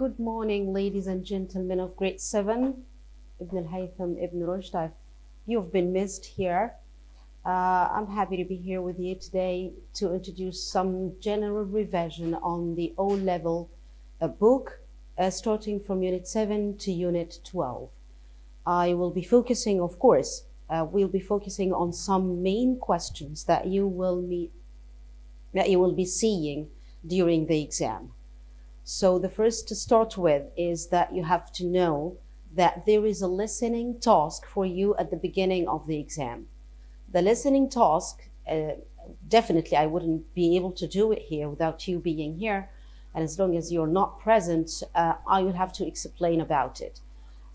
Good morning, ladies and gentlemen of grade 7. Ibn al-Haytham, Ibn Rushd, you've been missed here. I'm happy to be here with you today to introduce some general revision on the O-level book, starting from Unit 7 to Unit 12. I will be focusing, of course, we'll be focusing on some main questions that you will be seeing during the exam. So the first to start with is that you have to know that there is a listening task for you at the beginning of the exam. The listening task, definitely I wouldn't be able to do it here without you being here. And as long as you're not present, I will have to explain about it.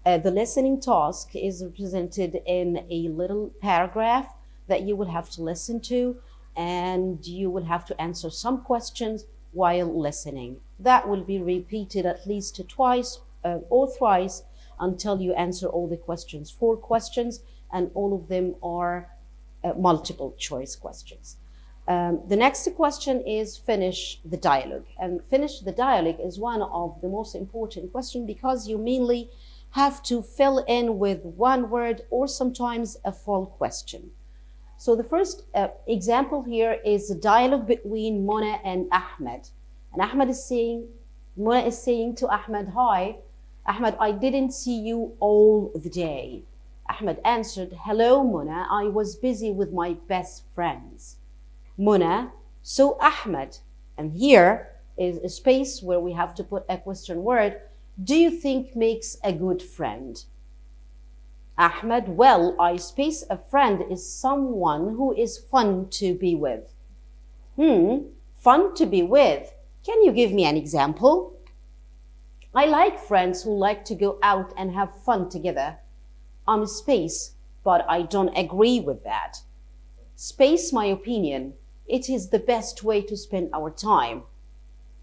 The listening task is represented in a little paragraph that you will have to listen to, and you will have to answer some questions while listening. That will be repeated at least twice or thrice until you answer all the questions. 4 questions, and all of them are multiple choice questions. The next question is finish the dialogue. And finish the dialogue is one of the most important questions because you mainly have to fill in with one word or sometimes a full question. So the first example here is a dialogue between Mona and Ahmed. And Ahmed is saying, Mona is saying to Ahmed, "Hi, Ahmed, I didn't see you all the day." Ahmed answered, "Hello, Mona, I was busy with my best friends." Mona, so Ahmed, and here is a space where we have to put a question word. Do you think makes a good friend? Ahmed, well, I space a friend is someone who is fun to be with. Fun to be with. Can you give me an example? I like friends who like to go out and have fun together. I'm space, but I don't agree with that. Space, my opinion, it is the best way to spend our time.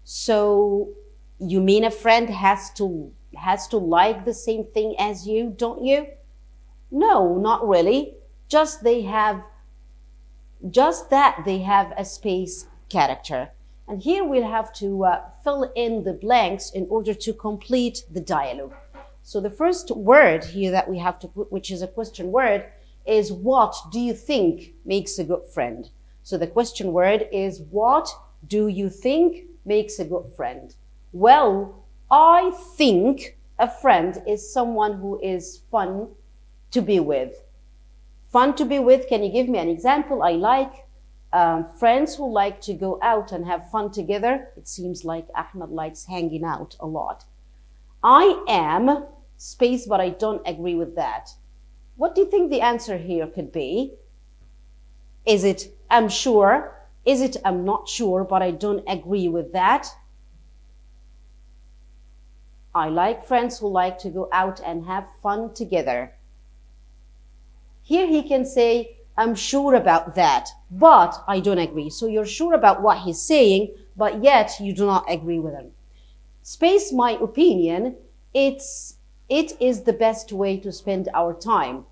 So you mean a friend has to like the same thing as you, don't you? No, not really. Just that they have a space character. And here we'll have to fill in the blanks in order to complete the dialogue. So the first word here that we have to put, which is a question word, is what do you think makes a good friend? So the question word is what do you think makes a good friend? Well, I think a friend is someone who is fun to be with. Fun to be with, can you give me an example? I like friends who like to go out and have fun together. It seems like Ahmed likes hanging out a lot. I am space, but I don't agree with that. What do you think the answer here could be? Is it I'm sure? Is it I'm not sure, but I don't agree with that? I like friends who like to go out and have fun together. Here he can say, I'm sure about that, but I don't agree. So you're sure about what he's saying, but yet you do not agree with him. Space, my opinion, it is the best way to spend our time.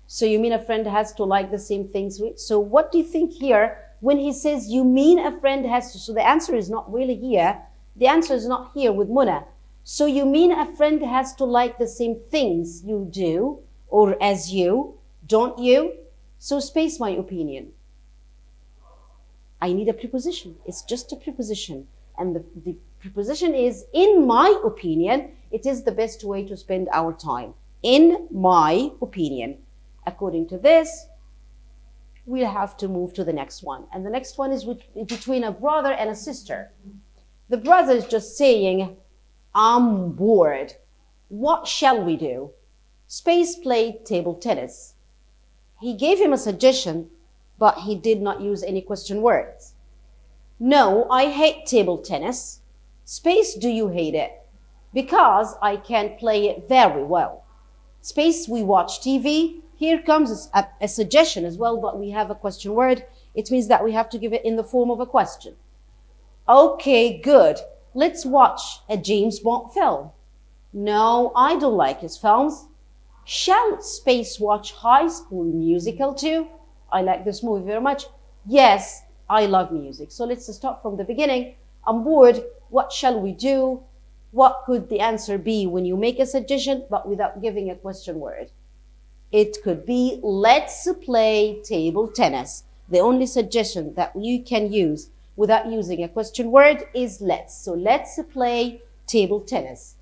So you mean a friend has to like the same things? So what do you think here when he says you mean a friend has to? So the answer is not really here. The answer is not here with Mona. So you mean a friend has to like the same things you do or as you, don't you? So space, my opinion. I need a preposition. It's just a preposition. And the preposition is, in my opinion, it is the best way to spend our time. In my opinion. According to this, we'll have to move to the next one. And the next one is between a brother and a sister. The brother is just saying, I'm bored. What shall we do? Space played table tennis. He gave him a suggestion, but he did not use any question words. No, I hate table tennis. Space, do you hate it? Because I can't play it very well. Space, we watch TV. Here comes a suggestion as well, but we have a question word. It means that we have to give it in the form of a question. Okay, good. Let's watch a James Bond film. No, I don't like his films. Shall Space watch High School Musical too? I like this movie very much. Yes, I love music. So let's start from the beginning. I'm bored. What shall we do? What could the answer be when you make a suggestion but without giving a question word? It could be, let's play table tennis. The only suggestion that you can use without using a question word is let's. So let's play table tennis.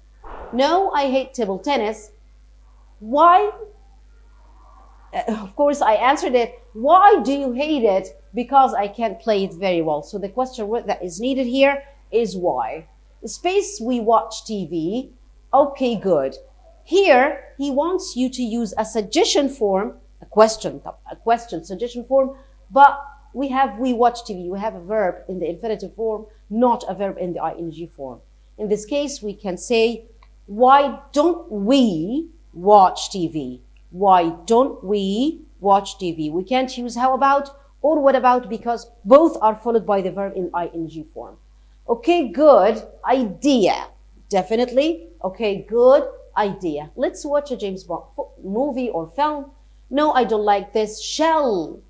No, I hate table tennis. Why? Of course, I answered it. Why do you hate it? Because I can't play it very well. So the question word that is needed here is why. Space, we watch TV. Okay, good. Here, he wants you to use a suggestion form, a question suggestion form, but we watch TV. We have a verb in the infinitive form, not a verb in the ing form. In this case, we can say, why don't we watch TV? Why don't we watch TV? We can't use how about or what about because both are followed by the verb in ing form. Okay, good idea. Definitely. Okay, good idea. Let's watch a James Bond movie or film. No, I don't like this. Shall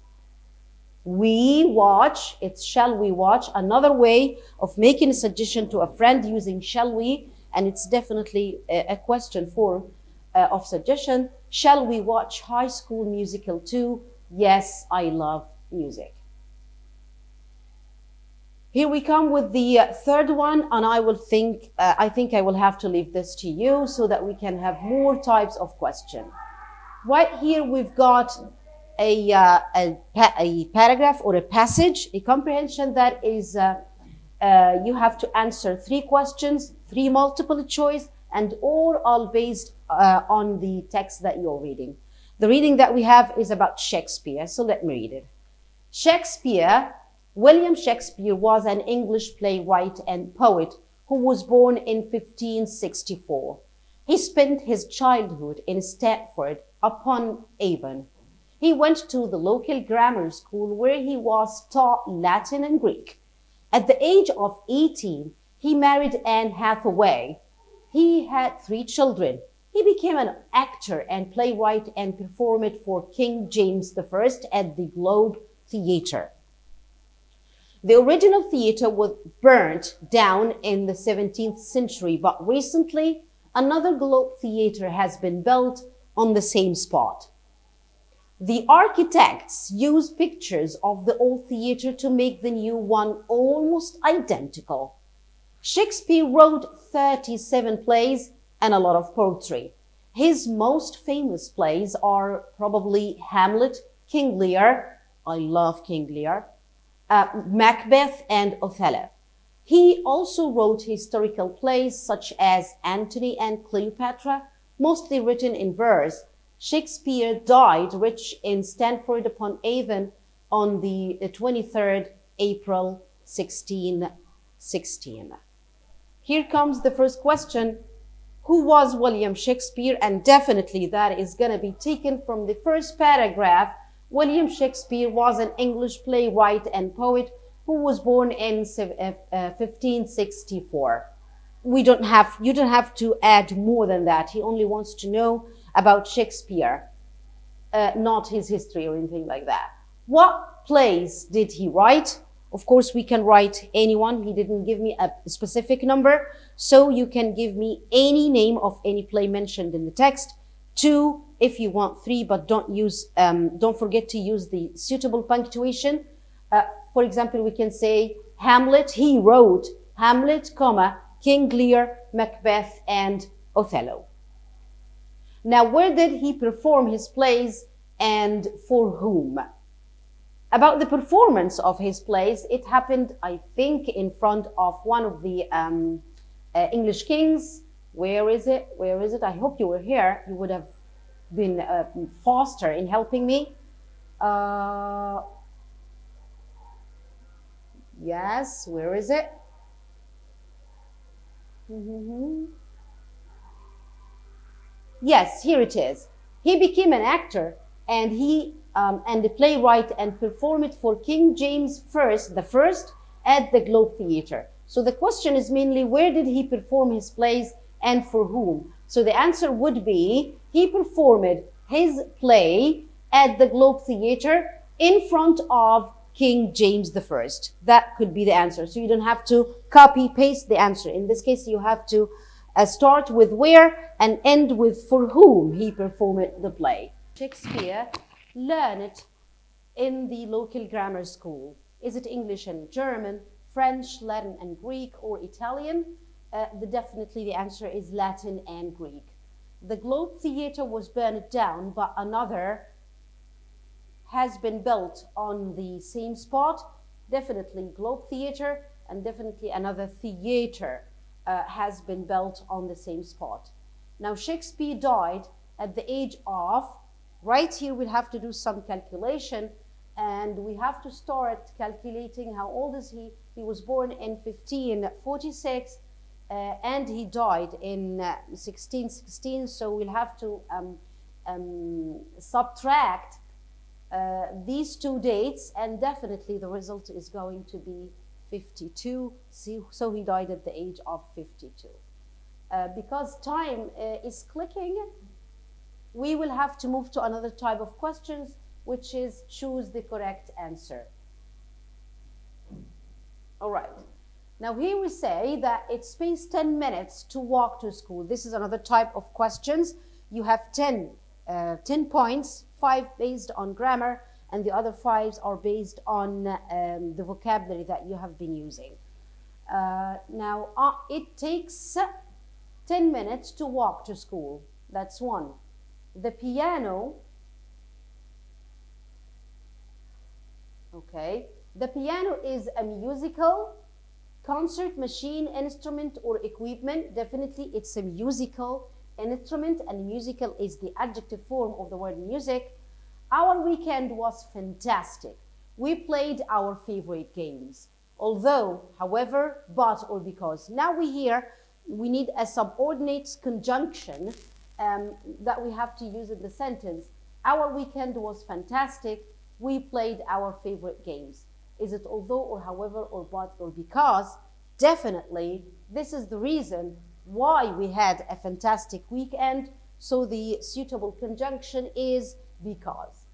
we watch? It's shall we watch. Another way of making a suggestion to a friend using shall we, and it's definitely a question form of suggestion. Shall we watch High School Musical 2? Yes, I love music. Here we come with the third one, and I think I will have to leave this to you so that we can have more types of question. Right here we've got a paragraph or a passage, a comprehension that is, you have to answer 3 questions, 3 multiple choice, and all based on the text that you're reading. The reading that we have is about Shakespeare, so let me read it. William Shakespeare was an English playwright and poet who was born in 1564. He spent his childhood in Stratford-upon-Avon. He went to the local grammar school where he was taught Latin and Greek. At the age of 18, he married Anne Hathaway. He had 3 children. He became an actor and playwright and performed for King James I at the Globe Theatre. The original theatre was burnt down in the 17th century, but recently another Globe Theatre has been built on the same spot. The architects used pictures of the old theatre to make the new one almost identical. Shakespeare wrote 37 plays and a lot of poetry. His most famous plays are probably Hamlet, King Lear, I love King Lear, Macbeth, and Othello. He also wrote historical plays such as Antony and Cleopatra, mostly written in verse. Shakespeare died rich in Stratford-upon-Avon on the 23rd April 1616. Here comes the first question. Who was William Shakespeare? And definitely that is going to be taken from the first paragraph. William Shakespeare was an English playwright and poet who was born in 1564. You don't have to add more than that. He only wants to know about Shakespeare, not his history or anything like that. What plays did he write? Of course, we can write anyone. He didn't give me a specific number, so you can give me any name of any play mentioned in the text. 2 if you want, 3, but don't forget to use the suitable punctuation. For example, we can say Hamlet. He wrote Hamlet, King Lear, Macbeth, and Othello. Now, where did he perform his plays and for whom? About the performance of his plays, it happened, I think, in front of one of the English kings. Where is it? Where is it? I hope you were here. You would have been faster in helping me. Yes, where is it? Yes, here it is. He became an actor and a playwright and performed it for King James I, at the Globe Theatre. So the question is mainly, where did he perform his plays and for whom? So the answer would be, he performed his play at the Globe Theatre in front of King James I. That could be the answer. So you don't have to copy paste the answer. In this case, you have to start with where and end with for whom he performed the play. Shakespeare learned in the local grammar school. Is it English and German, French, Latin and Greek, or Italian? Definitely the answer is Latin and Greek. The Globe Theatre was burned down, but another has been built on the same spot. Definitely Globe Theatre, and definitely another theatre has been built on the same spot. Now Shakespeare died at the age of, right here we'll have to do some calculation, and we have to start calculating how old is he. He was born in 1546 and he died in 1616, so we'll have to subtract these two dates, and definitely the result is going to be 52. So he died at the age of 52. Because time is clicking, we will have to move to another type of questions, which is choose the correct answer. All right. Now here we say that it spends 10 minutes to walk to school. This is another type of questions. You have 10 points, 5 based on grammar, and the other 5 are based on the vocabulary that you have been using. Now it takes 10 minutes to walk to school. That's one. The piano, okay. The piano is a musical concert machine, instrument, or equipment. Definitely it's a musical instrument, and musical is the adjective form of the word music. Our weekend was fantastic. We played our favorite games. Although, however, but, or because. Now we need a subordinate conjunction that we have to use in the sentence. Our weekend was fantastic. We played our favorite games. Is it although, or however, or but, or because? Definitely, this is the reason why we had a fantastic weekend. So the suitable conjunction is because.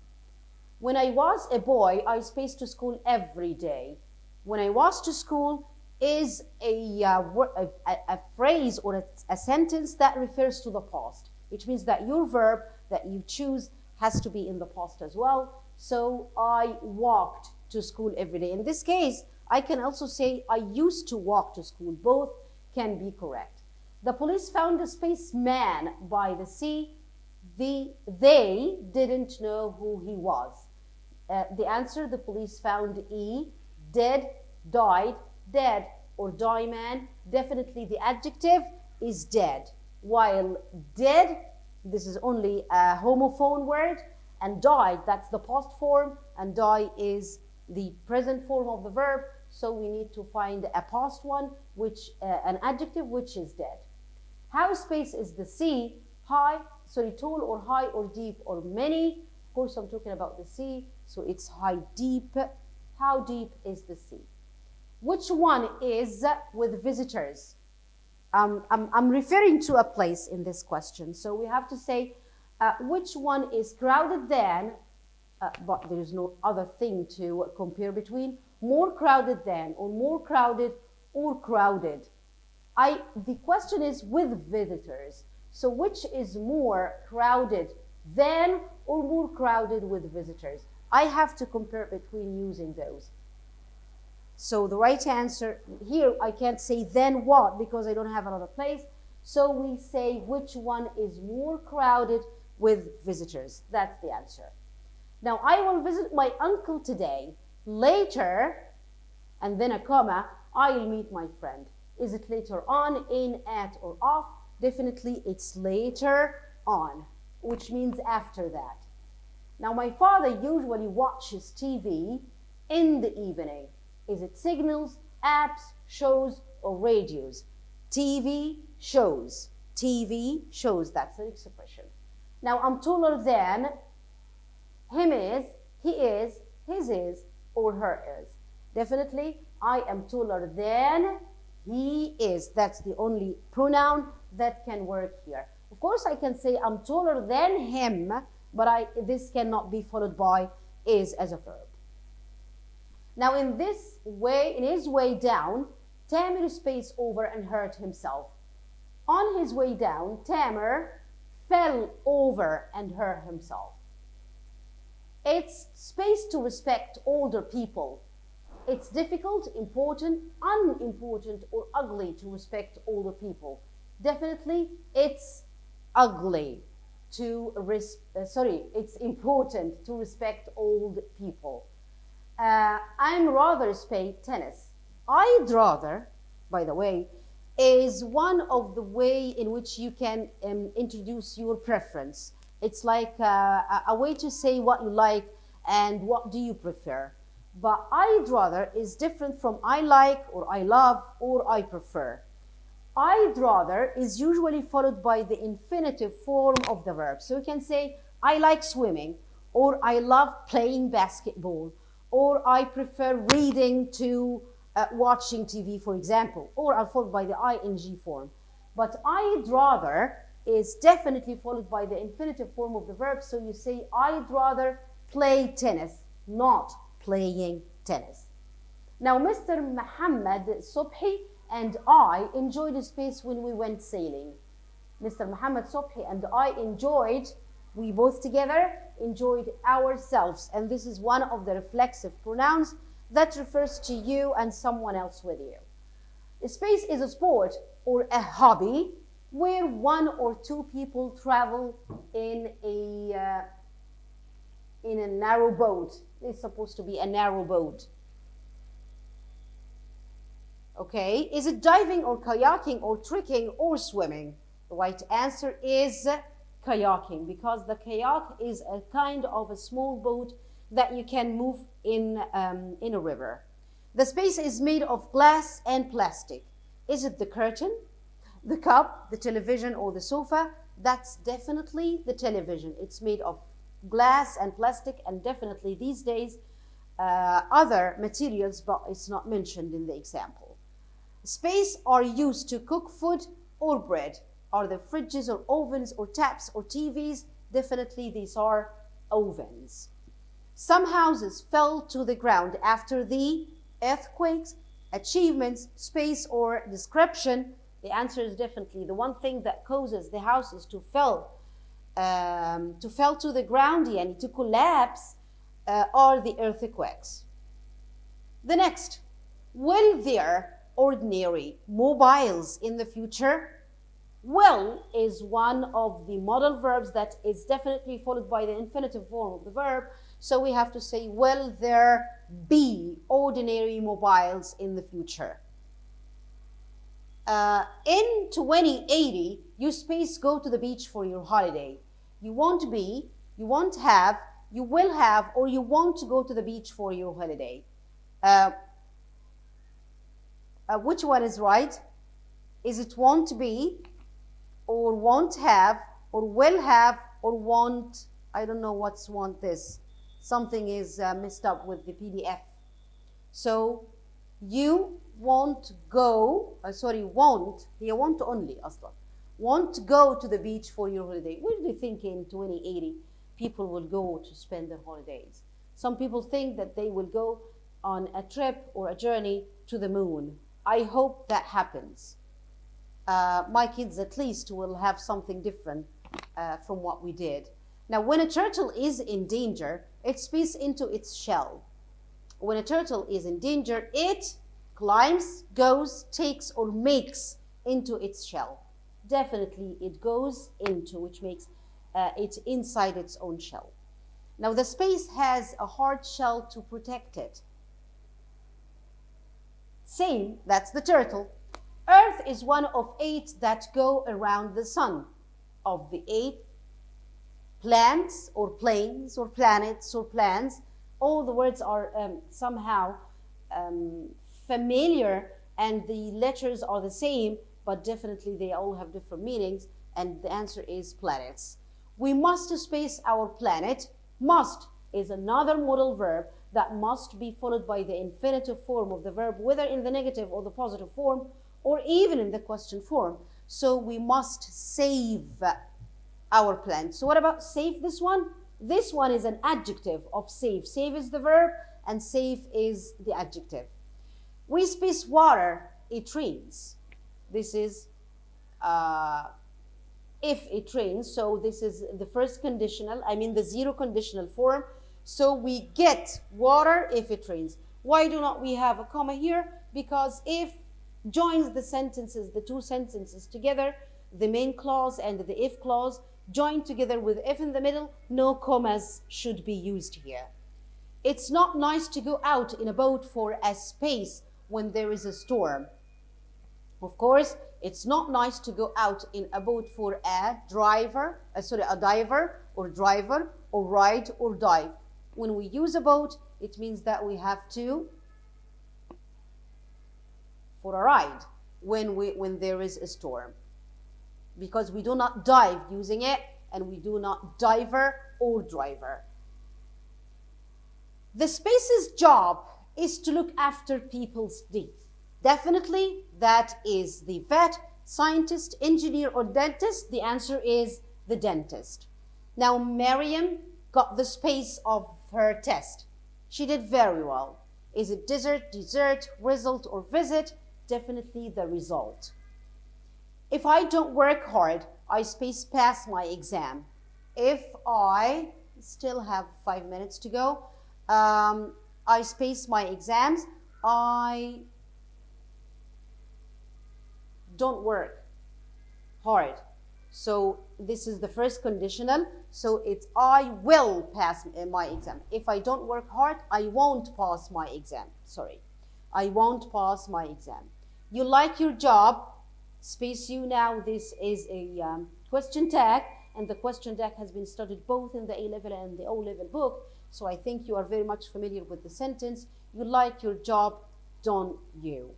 When I was a boy, I spaced to school every day. When I was to school is a phrase or a sentence that refers to the past, which means that your verb that you choose has to be in the past as well. So I walked to school every day. In this case, I can also say I used to walk to school. Both can be correct. The police found a spaceman by the sea. They didn't know who he was. The answer, the police found E, dead, died, dead, or die man. Definitely the adjective is dead. While dead, this is only a homophone word, and died, that's the past form, and die is the present form of the verb. So we need to find a past one, which an adjective, which is dead. How space is the sea? Tall or high or deep or many. Of course, I'm talking about the sea, so it's high, deep. How deep is the sea? Which one is with visitors? I'm referring to a place in this question, so we have to say which one is crowded than, but there is no other thing to compare between, more crowded than, or more crowded, or crowded. The question is with visitors. So which is more crowded than or more crowded with visitors? I have to compare between using those. So the right answer here, I can't say then what because I don't have another place. So we say which one is more crowded with visitors. That's the answer. Now I will visit my uncle today. Later, and then a comma, I'll meet my friend. Is it later on, in, at, or off? Definitely it's later on, which means after that. Now my father usually watches TV in the evening. Is it signals, apps, shows, or radios? TV shows. TV shows, that's the expression. Now I'm taller than, him is, he is, his is, or her is. Definitely I am taller than he is. That's the only pronoun that can work here. Of course I can say I'm taller than him, but this cannot be followed by is as a verb. Now in his way down, Tamir spaced over and hurt himself. On his way down, Tamer fell over and hurt himself. It's space to respect older people. It's difficult, important, unimportant, or ugly to respect older people. Definitely, it's ugly to it's important to respect old people. I'm rather play tennis. I'd rather, by the way, is one of the way in which you can introduce your preference. It's like a way to say what you like and what do you prefer. But I'd rather is different from I like or I love or I prefer. I'd rather is usually followed by the infinitive form of the verb. So you can say I like swimming, or I love playing basketball, or I prefer reading to watching TV, for example, or are followed by the ing form. But I'd rather is definitely followed by the infinitive form of the verb. So you say I'd rather play tennis, not playing tennis. Now, Mr. Muhammad Subhi and I enjoyed a space when we went sailing. Mr. Muhammad Subhi and I enjoyed, we both together enjoyed ourselves. And this is one of the reflexive pronouns that refers to you and someone else with you. A space is a sport or a hobby where one or two people travel in a narrow boat. It's supposed to be a narrow boat. Okay, is it diving or kayaking or trekking or swimming? The right answer is kayaking, because the kayak is a kind of a small boat that you can move in a river. The space is made of glass and plastic. Is it the curtain, the cup, the television, or the sofa? That's definitely the television. It's made of glass and plastic, and definitely these days other materials, but it's not mentioned in the example. Space are used to cook food or bread. Are they fridges or ovens or taps or TVs? Definitely these are ovens. Some houses fell to the ground after the earthquakes. Achievements, space, or description. The answer is definitely the one thing that causes the houses to fall to the ground and to collapse are the earthquakes. The next, will there ordinary mobiles in the future? Will is one of the modal verbs that is definitely followed by the infinitive form of the verb. So we have to say, will there be ordinary mobiles in the future? In 2080, you space go to the beach for your holiday. You won't be, you won't have, you will have, or you want to go to the beach for your holiday. Which one is right? Is it won't be, or won't have, or will have, or won't? I don't know what's want this. Something is messed up with the PDF. So you won't go, won't, here won't only, أصلا. Won't go to the beach for your holiday. What do you think in 2080 people will go to spend their holidays? Some people think that they will go on a trip or a journey to the moon. I hope that happens. My kids at least will have something different from what we did. Now, when a turtle is in danger, it speeds into its shell. When a turtle is in danger, it climbs, goes, takes, or makes into its shell. Definitely it goes into, which makes it inside its own shell. Now, the space has a hard shell to protect it. Same, that's the turtle. Earth is one of 8 that go around the sun. Of the 8 plants or planes or planets or plans, all the words are somehow familiar and the letters are the same, but definitely they all have different meanings, and the answer is planets. We must space our planet. Must is another modal verb that must be followed by the infinitive form of the verb, whether in the negative or the positive form, or even in the question form. So we must save our planet. So what about save this one? This one is an adjective of save. Save is the verb and save is the adjective. We space water, it rains. This is if it rains. So this is the first conditional, I mean the zero conditional form. So we get water if it rains. Why do not we have a comma here? Because if joins the sentences, the two sentences together, the main clause and the if clause, joined together with if in the middle, no commas should be used here. It's not nice to go out in a boat for a space when there is a storm. Of course, it's not nice to go out in a boat for a diver or ride or dive. When we use a boat, it means that we have to for a ride when there is a storm, because we do not dive using it and we do not diver or driver. The space's job is to look after people's needs. Definitely that is the vet, scientist, engineer or dentist. The answer is the dentist. Now Miriam got the space of her test. She did very well. Is it dessert, result or visit? Definitely the result. If I don't work hard, I space pass my exam. If I still have 5 minutes to go, I space my exams, I don't work hard. So this is the first conditional. So it's I will pass my exam. If I don't work hard, I won't pass my exam. Sorry, I won't pass my exam. You like your job, space you. Now this is a question tag, and the question tag has been studied both in the A-level and the O-level book. So I think you are very much familiar with the sentence. You like your job, don't you?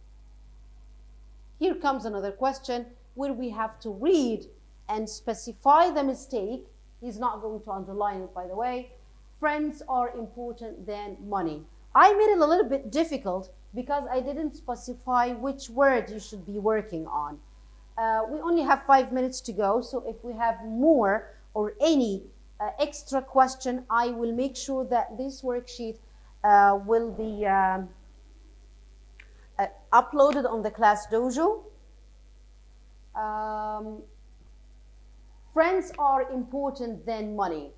Here comes another question where we have to read and specify the mistake. He's not going to underline it, by the way. Friends are important than money. I made it a little bit difficult because I didn't specify which word you should be working on. We only have 5 minutes to go, so if we have more or any extra question, I will make sure that this worksheet will be uploaded on the class dojo. Friends are important than money.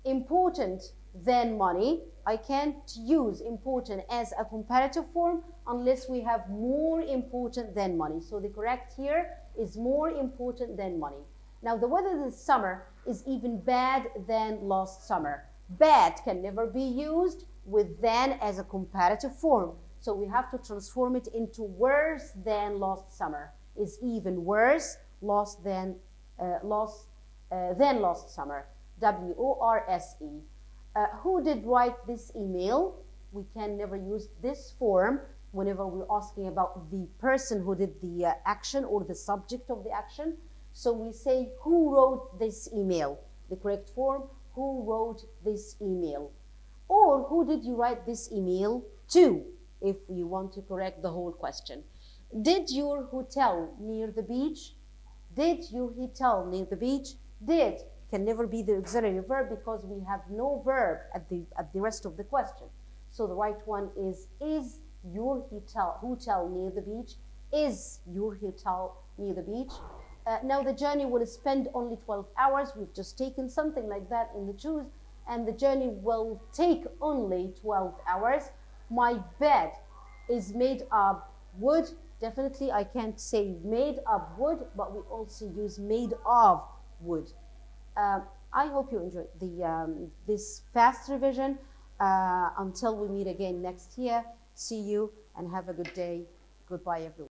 Important than money. I can't use important as a comparative form unless we have more important than money. So the correct here is more important than money. Now the weather this summer is even bad than last summer. Bad can never be used with than as a comparative form. So we have to transform it into worse than last summer. Is even worse than last summer. W-O-R-S-E. Who did write this email? We can never use this form whenever we're asking about the person who did the action or the subject of the action. So we say, who wrote this email? The correct form, who wrote this email? Or who did you write this email to, if we want to correct the whole question. Did your hotel near the beach? Did your hotel near the beach? Did can never be the auxiliary verb because we have no verb at the rest of the question. So the right one is your hotel near the beach? Is your hotel near the beach? Now the journey will spend only 12 hours. We've just taken something like that in the choose, and the journey will take only 12 hours. My bed is made of wood. Definitely I can't say made of wood, but we also use made of wood. I hope you enjoyed this fast revision. Until we meet again next year, see you and have a good day. Goodbye, everyone.